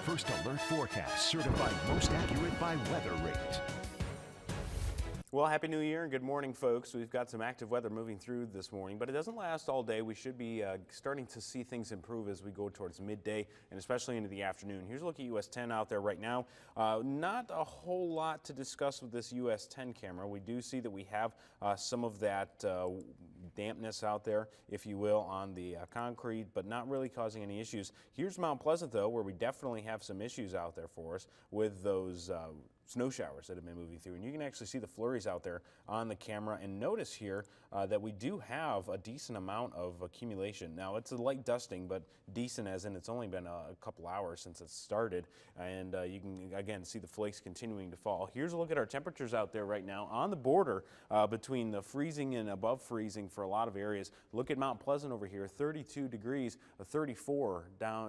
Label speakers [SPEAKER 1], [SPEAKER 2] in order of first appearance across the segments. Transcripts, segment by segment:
[SPEAKER 1] First Alert Forecast, certified most accurate by Weather Rate.
[SPEAKER 2] Well, Happy New Year and good morning, folks. We've got some active weather moving through this morning, but it doesn't last all day. We should be starting to see things improve as we go towards midday and especially into the afternoon. Here's a look at US 10 out there right now. Not a whole lot to discuss with this US 10 camera. We do see that we have some of that dampness out there, if you will, on the concrete, but not really causing any issues. Here's Mount Pleasant, though, where we definitely have some issues out there for us with those snow showers that have been moving through, and you can actually see the flurries out there on the camera. And notice here that we do have a decent amount of accumulation. Now, it's a light dusting, but decent as in it's only been a couple hours since it started, and you can again see the flakes continuing to fall. Here's a look at our temperatures out there right now on the border between the freezing and above freezing for a lot of areas. Look at Mount Pleasant over here, 32 degrees, 34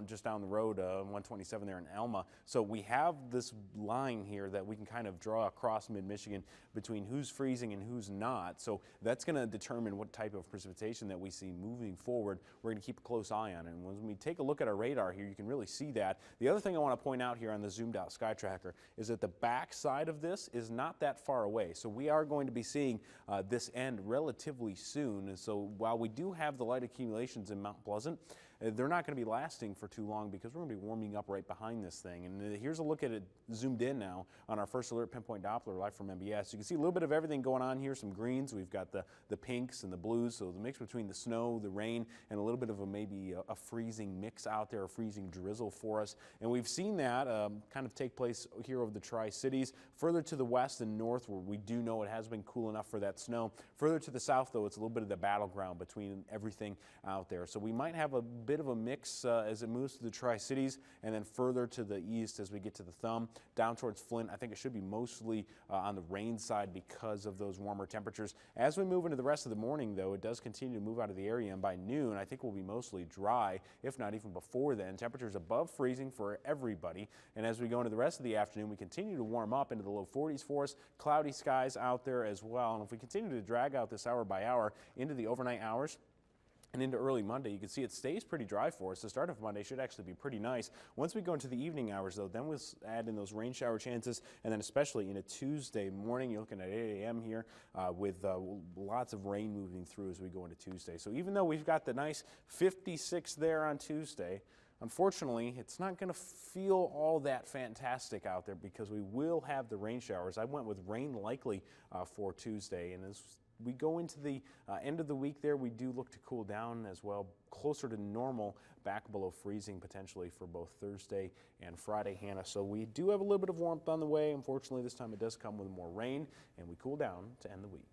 [SPEAKER 2] just down the road, 127 there in Elma. So we have this line here that we can kind of draw across mid-Michigan between who's freezing and who's not. So that's going to determine what type of precipitation that we see moving forward. We're going to keep a close eye on it. And when we take a look at our radar here, you can really see that. The other thing I want to point out here on the zoomed out sky tracker is that the back side of this is not that far away. So we are going to be seeing this end relatively soon. And so while we do have the light accumulations in Mount Pleasant, they're not going to be lasting for too long because we're going to be warming up right behind this thing. And here's a look at it zoomed in now on our First Alert Pinpoint Doppler live from MBS. You can see a little bit of everything going on here, some greens. We've got the pinks and the blues, so the mix between the snow, the rain, and a little bit of maybe a freezing mix out there, a freezing drizzle for us. And we've seen that kind of take place here over the Tri-Cities. Further to the west and north, where we do know it has been cool enough for that snow. Further to the south, though, it's a little bit of the battleground between everything out there. So we might have a bit of a mix as it moves to the Tri-Cities, and then further to the east as we get to the thumb, down towards Flint. I think it should be mostly on the rain side because of those warmer temperatures. As we move into the rest of the morning, though, it does continue to move out of the area, and by noon, I think we'll be mostly dry, if not even before then. Temperatures above freezing for everybody, and as we go into the rest of the afternoon, we continue to warm up into the low 40s for us. Cloudy skies out there as well, and if we continue to drag out this hour by hour into the overnight hours, and into early Monday, you can see it stays pretty dry for us. The start of Monday should actually be pretty nice. Once we go into the evening hours, though, then we'll add in those rain shower chances, and then especially into Tuesday morning, you're looking at 8 a.m. here with lots of rain moving through as we go into Tuesday. So even though we've got the nice 56 there on Tuesday, unfortunately, it's not going to feel all that fantastic out there because we will have the rain showers. I went with rain likely for Tuesday, and as we go into the end of the week there, we do look to cool down as well, closer to normal, back below freezing potentially for both Thursday and Friday, Hannah. So we do have a little bit of warmth on the way. Unfortunately, this time it does come with more rain, and we cool down to end the week.